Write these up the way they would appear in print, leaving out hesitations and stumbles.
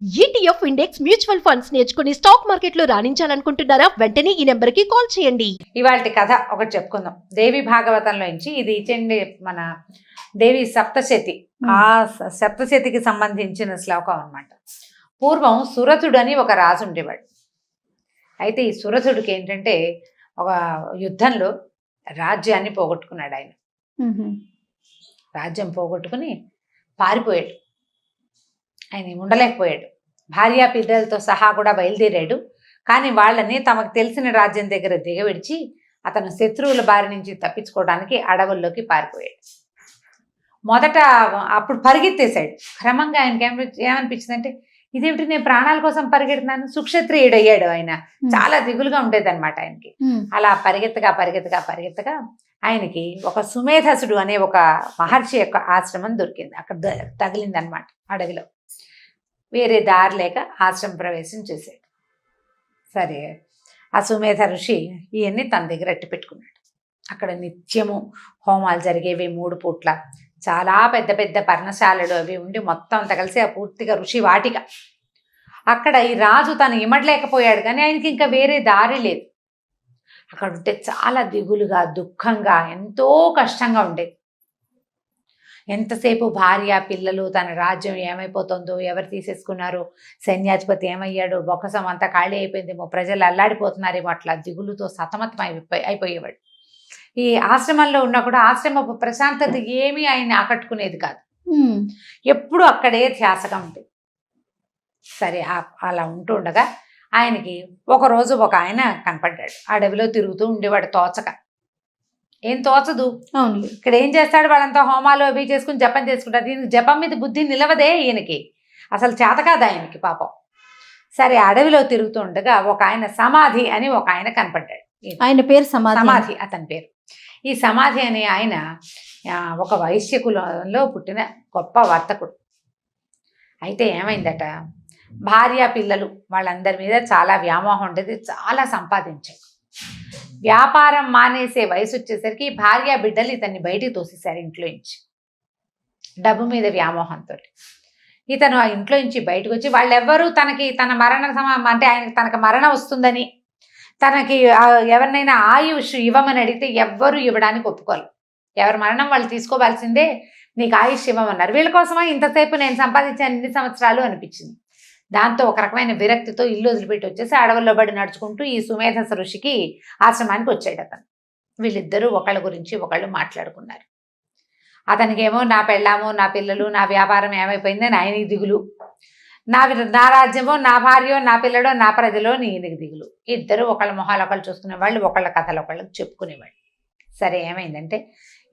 ETF index mutual funds నేర్చుకుని stock market లో రాణించాలనుకుంటున్నారా? వెంటనే ఈ నెంబర్ కి కాల్ చేయండి. ఇవాళ కథ ఒకటి చెప్పుకుందాం. దేవి భాగవతంలో నుంచి ఇది ఇచ్చండి మన దేవి సప్తశతి. ఆ సప్తశతికి సంబంధించిన శ్లోకం అన్నమాట. పూర్వం సురథుడు అని ఒక రాజు ఉండేవాడు. అయితే ఈ సురథుడికి ఏంటంటే ఒక యుద్ధంలో రాజ్యాన్ని పోగొట్టుకున్నాడు. ఆయన రాజ్యం పోగొట్టుకుని పారిపోయాడు. ఆయన ఉండలేకపోయాడు. భార్యా పిల్లలతో సహా కూడా బయలుదేరాడు. కానీ వాళ్ళని తమకు తెలిసిన రాజ్యం దగ్గర దిగవిడిచి అతను శత్రువుల బారి నుంచి తప్పించుకోవడానికి అడవుల్లోకి పారిపోయాడు. మొదట అప్పుడు పరిగెత్తేశాడు. క్రమంగా ఆయనకి ఏమనిపించిందంటే, ఇదేమిటి నేను ప్రాణాల కోసం పరిగెడుతున్నాను. సుక్షత్రియుడు అయ్యాడు. ఆయన చాలా దిగులుగా ఉండేది అనమాట ఆయనకి. అలా పరిగెత్తగా ఆయనకి ఒక సుమేధసుడు అనే ఒక మహర్షి యొక్క ఆశ్రమం దొరికింది. అక్కడ తగిలింది అనమాట. అడవిలో వేరే దారి లేక ఆశ్రమ ప్రవేశం చేశాడు. సరే, ఆ సుమేధ ఋషి ఇవన్నీ తన దగ్గర అట్టి పెట్టుకున్నాడు. అక్కడ నిత్యము హోమాలు జరిగేవి 3 పూట్ల. చాలా పెద్ద పెద్ద పర్ణశాలలు అవి ఉండి మొత్తం అంతా కలిసి ఆ పూర్తిగా ఋషి వాటిక. అక్కడ ఈ రాజు తను ఇమడలేకపోయాడు, కానీ ఆయనకి ఇంకా వేరే దారి లేదు. అక్కడ ఉంటే చాలా దిగులుగా, దుఃఖంగా, ఎంతో కష్టంగా ఉండేది. ఎంతసేపు భార్య పిల్లలు, తన రాజ్యం ఏమైపోతుందో, ఎవరు తీసేసుకున్నారో, సైన్యాధిపతి ఏమయ్యాడు, బొక్కసం అంతా ఖాళీ అయిపోయిందేమో, ప్రజలు అల్లాడిపోతున్నారేమో, అట్లా దిగులుతో సతమతం అయిపోయేవాడు. ఈ ఆశ్రమంలో ఉన్నా కూడా ఆశ్రమపు ప్రశాంతత ఏమీ ఆయన ఆకట్టుకునేది కాదు. ఎప్పుడు అక్కడే ధ్యాసగా ఉండేది. సరే, అలా ఉంటూ ఉండగా ఆయనకి ఒకరోజు ఒక ఆయన కనపడ్డాడు. అడవిలో తిరుగుతూ ఉండేవాడు తోచక. ఏం తోచదు. అవును, ఇక్కడ ఏం చేస్తాడు, వాళ్ళంతా హోమాలు అవి చేసుకుని జపం చేసుకుంటారు. దీనికి జపం మీద బుద్ధి నిలవదే ఈయనకి, అసలు చేత కాదు ఆయనకి పాపం. సరే, అడవిలో తిరుగుతూ ఉండగా ఒక ఆయన సమాధి అని ఒక ఆయన కనపడ్డాడు. ఆయన పేరు సమాధి, అతని పేరు. ఈ సమాధి అనే ఆయన ఒక వైశ్య కులంలో పుట్టిన గొప్ప వర్తకుడు. అయితే ఏమైందట, భార్య పిల్లలు వాళ్ళందరి మీద చాలా వ్యామోహం ఉండేది. చాలా సంపాదించాడు. వ్యాపారం మానేసే వయసు వచ్చేసరికి భార్య బిడ్డలు ఇతన్ని బయటికి తోసేశారు ఇంట్లో నుంచి. డబ్బు మీద వ్యామోహంతో ఇతను ఆ ఇంట్లో నుంచి బయటకు వచ్చి, వాళ్ళెవ్వరూ తన మరణ అంటే తనకు మరణం వస్తుందని, తనకి ఎవరినైనా ఆయుష్ ఇవ్వమని అడిగితే ఎవ్వరూ ఇవ్వడానికి ఒప్పుకోరు. ఎవరి మరణం వాళ్ళు తీసుకోవాల్సిందే, నీకు ఆయుష్ ఇవ్వమన్నారు. వీళ్ళ కోసమా ఇంతసేపు నేను సంపాదించాను ఇన్ని సంవత్సరాలు అనిపించింది. దాంతో ఒక రకమైన విరక్తితో ఇల్లు వదిలిపెట్టి వచ్చేసి అడవుల్లో పడి నడుచుకుంటూ ఈ సుమేధస ఋషికి ఆశ్రమానికి వచ్చాడు అతను. వీళ్ళిద్దరూ ఒకళ్ళ గురించి ఒకళ్ళు మాట్లాడుకున్నారు. అతనికేమో నా పెళ్ళాము, నా పిల్లలు, నా వ్యాపారం ఏమైపోయిందని ఆయనకి దిగులు. నా రాజ్యమో, నా భార్యో, నా పిల్లడో, నా ప్రజలో ఈయనకి దిగులు. ఇద్దరు ఒకళ్ళ మొహాలు ఒకళ్ళు చూసుకునేవాళ్ళు, ఒకళ్ళ కథలు ఒకళ్ళకి చెప్పుకునేవాళ్ళు. సరే, ఏమైందంటే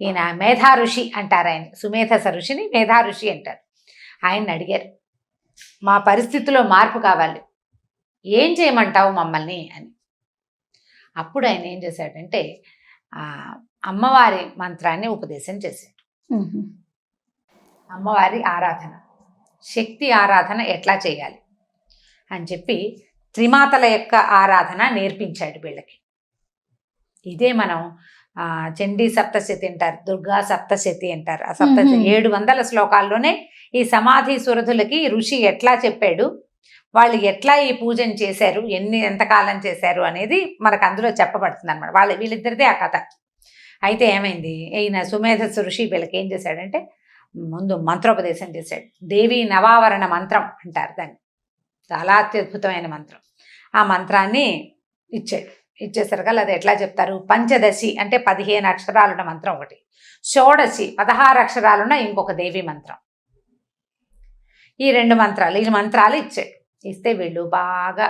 ఈయన మేధా ఋషి అంటారు. ఆయన సుమేధస ఋషిని మేధా ఋషి అంటారు. ఆయన్ని అడిగారు, మా పరిస్థితిలో మార్పు కావాలి, ఏం చేయమంటావు మమ్మల్ని అని. అప్పుడు ఆయన ఏం చేశాడంటే అమ్మవారి మంత్రాన్ని ఉపదేశం చేశాడు. అమ్మవారి ఆరాధన, శక్తి ఆరాధన ఎట్లా చేయాలి అని చెప్పి త్రిమాతల యొక్క ఆరాధన నేర్పించాడు వీళ్ళకి. ఇదే మనం చండీ సప్తశతి అంటారు, దుర్గా సప్తశతి అంటారు. ఆ 700 శ్లోకాల్లోనే ఈ సమాధి సురధులకి ఋషి ఎట్లా చెప్పాడు, వాళ్ళు ఎట్లా ఈ పూజను చేశారు, ఎంతకాలం చేశారు అనేది మనకు అందులో చెప్పబడుతుంది అనమాట. వీళ్ళిద్దరిదే ఆ కథ. అయితే ఏమైంది, ఈయన సుమేధస్సు ఋషి వీళ్ళకి ఏం చేశాడంటే ముందు మంత్రోపదేశం చేశాడు. దేవి నవావరణ మంత్రం అంటారు దాన్ని, చాలా అత్యద్భుతమైన మంత్రం. ఆ మంత్రాన్ని ఇచ్చాడు. ఇచ్చేసరికల్లా అది ఎట్లా చెప్తారు, పంచదశి అంటే 15 అక్షరాలున్న మంత్రం ఒకటి, షోడశి 16 అక్షరాలున్న ఇంకొక దేవి మంత్రం. ఈ 2 మంత్రాలు, ఈ మంత్రాలు ఇచ్చాడు. ఇస్తే వీళ్ళు బాగా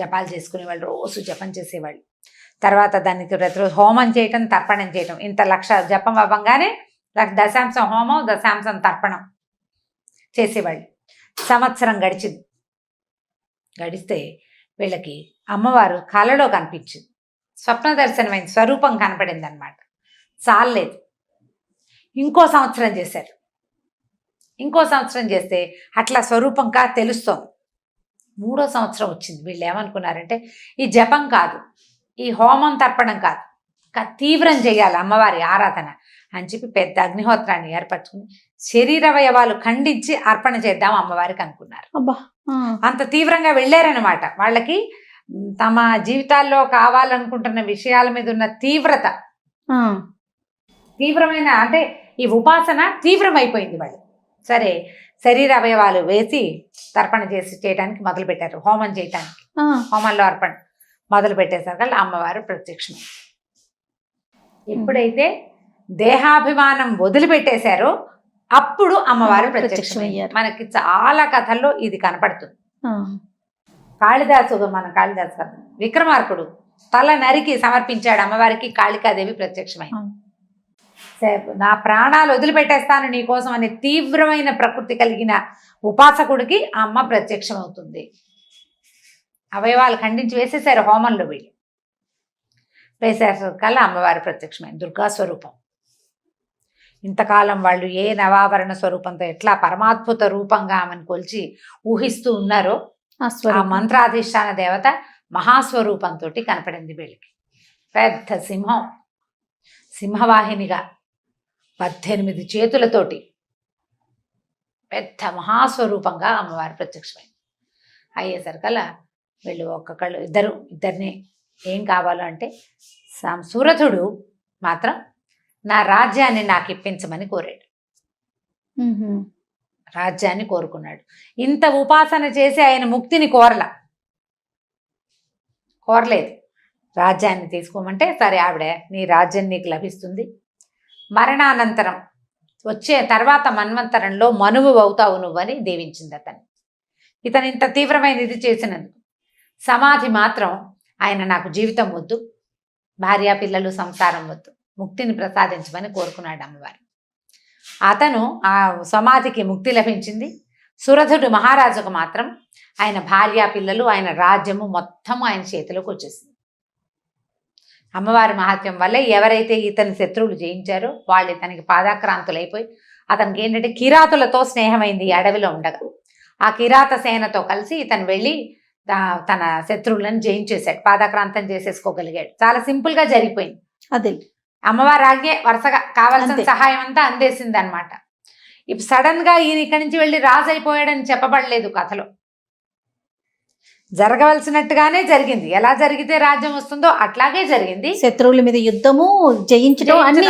జపాలు చేసుకునేవాళ్ళు, రోజు జపం చేసేవాళ్ళు. తర్వాత దానికి ప్రతిరోజు హోమం చేయటం, తర్పణం చేయటం. ఇంత 1,00,000 జపం అవ్వగానే 1,000 హోమం, 1,000 తర్పణం చేసేవాళ్ళు. సంవత్సరం గడిస్తే వీళ్ళకి అమ్మవారు కలలో కనిపించింది. స్వప్న దర్శనమైన స్వరూపం కనపడింది అనమాట. చాలలేదు, ఇంకో సంవత్సరం చేశారు. ఇంకో సంవత్సరం చేస్తే అట్లా స్వరూపంగా తెలుస్తోంది. 3వ సంవత్సరం వచ్చింది. వీళ్ళు ఏమనుకున్నారంటే ఈ జపం కాదు, ఈ హోమం తర్పణం కాదు, తీవ్రం చేయాలి అమ్మవారి ఆరాధన అని చెప్పి పెద్ద అగ్నిహోత్రాన్ని ఏర్పరచుకుని శరీరవయవాలు ఖండించి అర్పణ చేద్దాం అమ్మవారికి అనుకున్నారు. అబ్బా. అంత తీవ్రంగా వెళ్ళారనమాట. వాళ్ళకి తమ జీవితాల్లో కావాలనుకుంటున్న విషయాల మీద ఉన్న తీవ్రమైన అంటే ఈ ఉపాసన తీవ్రమైపోయింది వాళ్ళు. సరే, శరీర అవయవాలు వేసి తర్పణ చేయడానికి మొదలు పెట్టారు. హోమం చేయటానికి హోమంలో అర్పణ మొదలు పెట్టేసరికి అమ్మవారు ప్రత్యక్షం. ఎప్పుడైతే దేహాభిమానం వదిలిపెట్టేశారో అప్పుడు అమ్మవారు ప్రత్యక్షమయ్యారు. మనకి చాలా కథల్లో ఇది కనపడుతుంది. మన కాళిదాసు కథ, విక్రమార్కుడు తల నరికి సమర్పించాడు అమ్మవారికి, కాళికాదేవి ప్రత్యక్షమైంది. నా ప్రాణాలు వదిలిపెట్టేస్తాను నీ కోసం అనే తీవ్రమైన ప్రకృతి కలిగిన ఉపాసకుడికి ఆ అమ్మ ప్రత్యక్షం అవుతుంది. అవయవాలు ఖండించి వేసేసారు హోమంలో. వీళ్ళు వేసేసరికల్లా అమ్మవారి ప్రత్యక్షమైంది, దుర్గా స్వరూపం. ఇంతకాలం వాళ్ళు ఏ నవావరణ స్వరూపంతో ఎట్లా పరమాద్భుత రూపంగా ఆమెను కొలిచి ఊహిస్తూ ఉన్నారో ఆ మంత్రాధిష్టాన దేవత మహాస్వరూపంతో కనపడింది వీళ్ళకి. పెద్ద సింహవాహినిగా 18 చేతులతోటి పెద్ద మహాస్వరూపంగా అమ్మవారు ప్రత్యక్షమైంది. అయ్యేసరికల్లా వీళ్ళు ఇద్దరిని ఏం కావాలో అంటే, సురథుడు మాత్రం నా రాజ్యాన్ని నాకు ఇప్పించమని కోరాడు. రాజ్యాన్ని కోరుకున్నాడు. ఇంత ఉపాసన చేసి ఆయన ముక్తిని కోరలేదు. రాజ్యాన్ని తీసుకోమంటే సరే, ఆవిడ నీ రాజ్యం నీకు లభిస్తుంది, మరణానంతరం వచ్చే తర్వాత మన్వంతరంలో మనువు అవుతావు నువ్వని దీవించింది అతన్ని. ఇతను ఇంత తీవ్రమైన ఇది చేసినందుకు సమాధి మాత్రం ఆయన నాకు జీవితం వద్దు, భార్య పిల్లలు సంసారం వద్దు, ముక్తిని ప్రసాదించమని కోరుకున్నాడు అమ్మవారు. అతను ఆ సమాధికి ముక్తి లభించింది. సురథుడు మహారాజుకు మాత్రం ఆయన భార్య పిల్లలు ఆయన రాజ్యము మొత్తం ఆయన చేతిలోకి వచ్చేసింది. అమ్మవారి మహత్యం వల్లే ఎవరైతే ఇతని శత్రువులు జయించారో వాళ్ళు ఇతనికి పాదాక్రాంతులైపోయి, అతనికి ఏంటంటే కిరాతులతో స్నేహమైంది. అడవిలో ఉండగా ఆ కిరాత సేనతో కలిసి ఇతను వెళ్ళి తన శత్రువులను జయించేశాడు, పాదాక్రాంతం చేసేసుకోగలిగాడు. చాలా సింపుల్గా జరిగిపోయింది. అదే అమ్మవారి ఆజ్ఞ వరుసగా కావాల్సిన సహాయం అంతా అందేసింది అనమాట. ఇప్పుడు సడన్ గా ఈయన ఇక్కడి నుంచి వెళ్ళి రాజు అయిపోయాడని చెప్పబడలేదు కథలో. జరగవలసినట్టుగానే జరిగింది. ఎలా జరిగితే రాజ్యం వస్తుందో అట్లాగే జరిగింది. శత్రువుల మీద యుద్ధము జయించడం అన్ని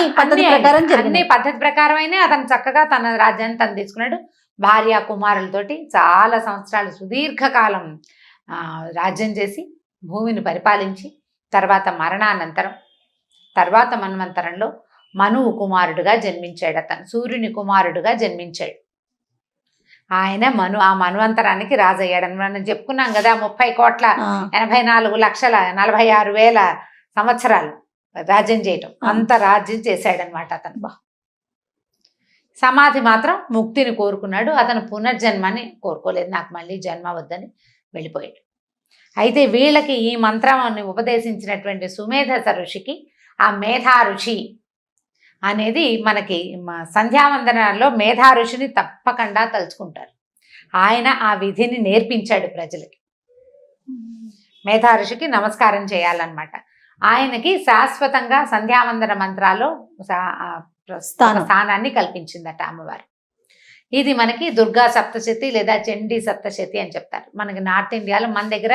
పద్ధతి ప్రకారమైనా అతను చక్కగా తన రాజ్యాన్ని తను తీసుకున్నాడు. భార్య కుమారులతోటి చాలా సంవత్సరాలు సుదీర్ఘకాలం రాజ్యం చేసి భూమిని పరిపాలించి తర్వాత మరణానంతరం తర్వాత మన్వంతరంలో మనువు కుమారుడుగా జన్మించాడు. అతను సూర్యుని కుమారుడుగా జన్మించాడు. ఆయన ఆ మన్వంతరానికి రాజయ్యాడని మనం చెప్పుకున్నాం కదా. 30,84,46,000 సంవత్సరాలు రాజ్యం చేయటం, అంత రాజ్యం చేశాడనమాట అతను. సమాధి మాత్రం ముక్తిని కోరుకున్నాడు. అతను పునర్జన్మని కోరుకోలేదు, నాకు మళ్ళీ జన్మ వద్దని వెళ్ళిపోయాడు. అయితే వీళ్ళకి ఈ మంత్రాన్ని ఉపదేశించినటువంటి సుమేధస ఋషికి ఆ మేధా ఋషి అనేది మనకి సంధ్యావందనాల్లో మేధా ఋషిని తప్పకుండా తలుచుకుంటారు. ఆయన ఆ విధిని నేర్పించాడు ప్రజలకి. మేధా ఋషికి నమస్కారం చేయాలన్నమాట. ఆయనకి శాశ్వతంగా సంధ్యావందన మంత్రాల్లో స్థానాన్ని కల్పించిందట అమ్మవారు. ఇది మనకి దుర్గా సప్తశతి లేదా చండీ సప్తశతి అని చెప్తారు. మనకి నార్త్ ఇండియాలో మన దగ్గర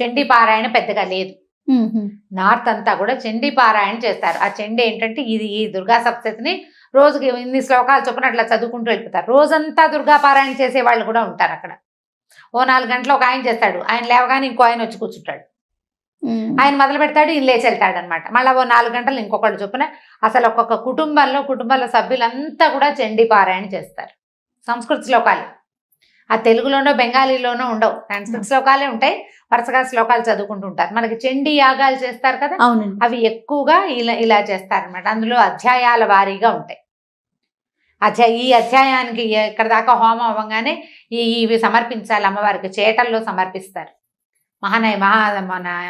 చండీ పారాయణ పెద్దగా లేదు. నార్త్ అంతా కూడా చండీ పారాయణ చేస్తారు. ఆ చండీ ఏంటంటే ఈ దుర్గా సప్తశతిని రోజుకి ఇన్ని శ్లోకాలు చొప్పున అట్లా చదువుకుంటూ వెళ్ళిపోతారు. రోజంతా దుర్గా పారాయణ చేసే వాళ్ళు కూడా ఉంటారు అక్కడ. ఓ 4 గంటలు ఒక ఆయన చేస్తాడు, ఆయన లేవగానే ఇంకో ఆయన వచ్చి కూర్చుంటాడు, ఆయన మొదలు పెడతాడు, ఈయన లేచి వెళ్తాడు అనమాట. మళ్ళీ ఓ 4 గంటలు ఇంకొకళ్ళు చొప్పున అసలు ఒక్కొక్క కుటుంబంలో సభ్యులంతా కూడా చండీ పారాయణ చేస్తారు. సంస్కృత శ్లోకాలు ఆ తెలుగులోనో బెంగాలీలోనో ఉండవు, సంస్కృత శ్లోకాలే ఉంటాయి. వరుసగా శ్లోకాలు చదువుకుంటూ ఉంటారు. మనకి చండీ యాగాలు చేస్తారు కదా, అవి ఎక్కువగా ఇలా చేస్తారనమాట. అందులో అధ్యాయాల వారీగా ఉంటాయి. ఈ అధ్యాయానికి ఇక్కడ దాకా హోమం అవ్వగానే ఇవి సమర్పించాలి అమ్మవారికి. చేటల్లో సమర్పిస్తారు,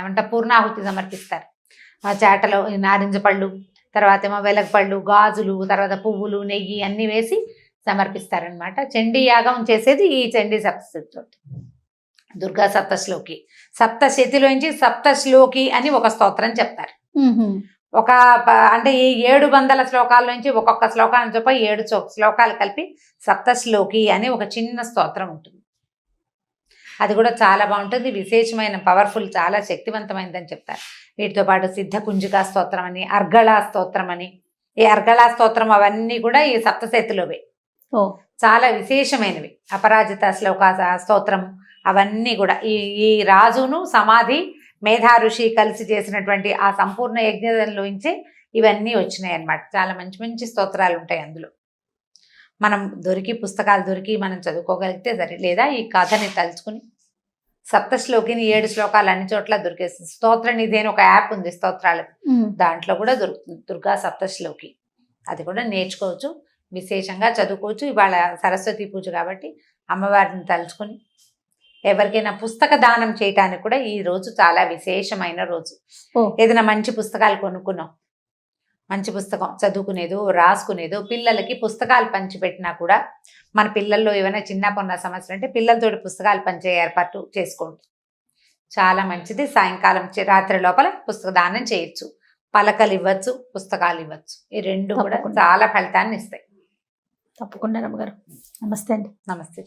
ఏమంటే పూర్ణాహుతి సమర్పిస్తారు. ఆ చేటలో నారింజ పళ్ళు, తర్వాత ఏమో వెలగపళ్ళు, గాజులు, తర్వాత పువ్వులు, నెయ్యి అన్నీ వేసి సమర్పిస్తారనమాట. చండీ యాగం చేసేది ఈ చండీ సప్తశతితో. దుర్గా సప్తశ్లోకి, సప్తశతిలోంచి సప్తశ్లోకి అని ఒక స్తోత్రం చెప్తారు. అంటే ఈ 700 శ్లోకాల నుంచి ఒక్కొక్క శ్లోకాన్ని చొప్ప 7 శ్లోకాలు కలిపి సప్తశ్లోకి అని ఒక చిన్న స్తోత్రం ఉంటుంది. అది కూడా చాలా బాగుంటుంది, విశేషమైన పవర్ఫుల్, చాలా శక్తివంతమైనదని చెప్తారు. వీటితో పాటు సిద్ధకుంజికా స్తోత్రం అని, అర్గళా స్తోత్రం అని, ఈ అర్గళా స్తోత్రం అవన్నీ కూడా ఈ సప్తశతిలోవే ఓ చాలా విశేషమైనవి. అపరాజిత శ్లోక స్తోత్రం అవన్నీ కూడా ఈ రాజును సమాధి మేధా ఋషి కలిసి చేసినటువంటి ఆ సంపూర్ణ యజ్ఞంలోంచి ఇవన్నీ వచ్చినాయి అన్నమాట. చాలా మంచి మంచి స్తోత్రాలు ఉంటాయి అందులో. మనం పుస్తకాలు దొరికి మనం చదువుకోగలిగితే సరే, లేదా ఈ కథని తలుచుకుని సప్తశ్లోకిని 7 శ్లోకాలు అన్ని చోట్ల దొరికేస్తుంది. స్తోత్ర నిధి అని ఒక యాప్ ఉంది స్తోత్రాలకు, దాంట్లో కూడా దొరుకుతుంది దుర్గా సప్తశ్లోకి. అది కూడా నేర్చుకోవచ్చు, విశేషంగా చదువుకోవచ్చు. ఇవాళ సరస్వతి పూజ కాబట్టి అమ్మవారిని తలుచుకుని ఎవరికైనా పుస్తక దానం చేయటానికి కూడా ఈ రోజు చాలా విశేషమైన రోజు. ఏదైనా మంచి పుస్తకాలు కొనుక్కున్నాం, మంచి పుస్తకం చదువుకునేదో రాసుకునేదో, పిల్లలకి పుస్తకాలు పంచిపెట్టినా కూడా, మన పిల్లల్లో ఏమైనా చిన్న పొన్న సమస్యలు అంటే పిల్లలతోటి పుస్తకాలు పంచే ఏర్పాటు చేసుకోండి, చాలా మంచిది. సాయంకాలం రాత్రి లోపల పుస్తక దానం చేయొచ్చు, పలకలు ఇవ్వచ్చు, పుస్తకాలు ఇవ్వచ్చు. ఈ రెండు కూడా చాలా ఫలితాన్ని ఇస్తాయి. తప్పకుండా రమ్మగారు. నమస్తే అండి. నమస్తే.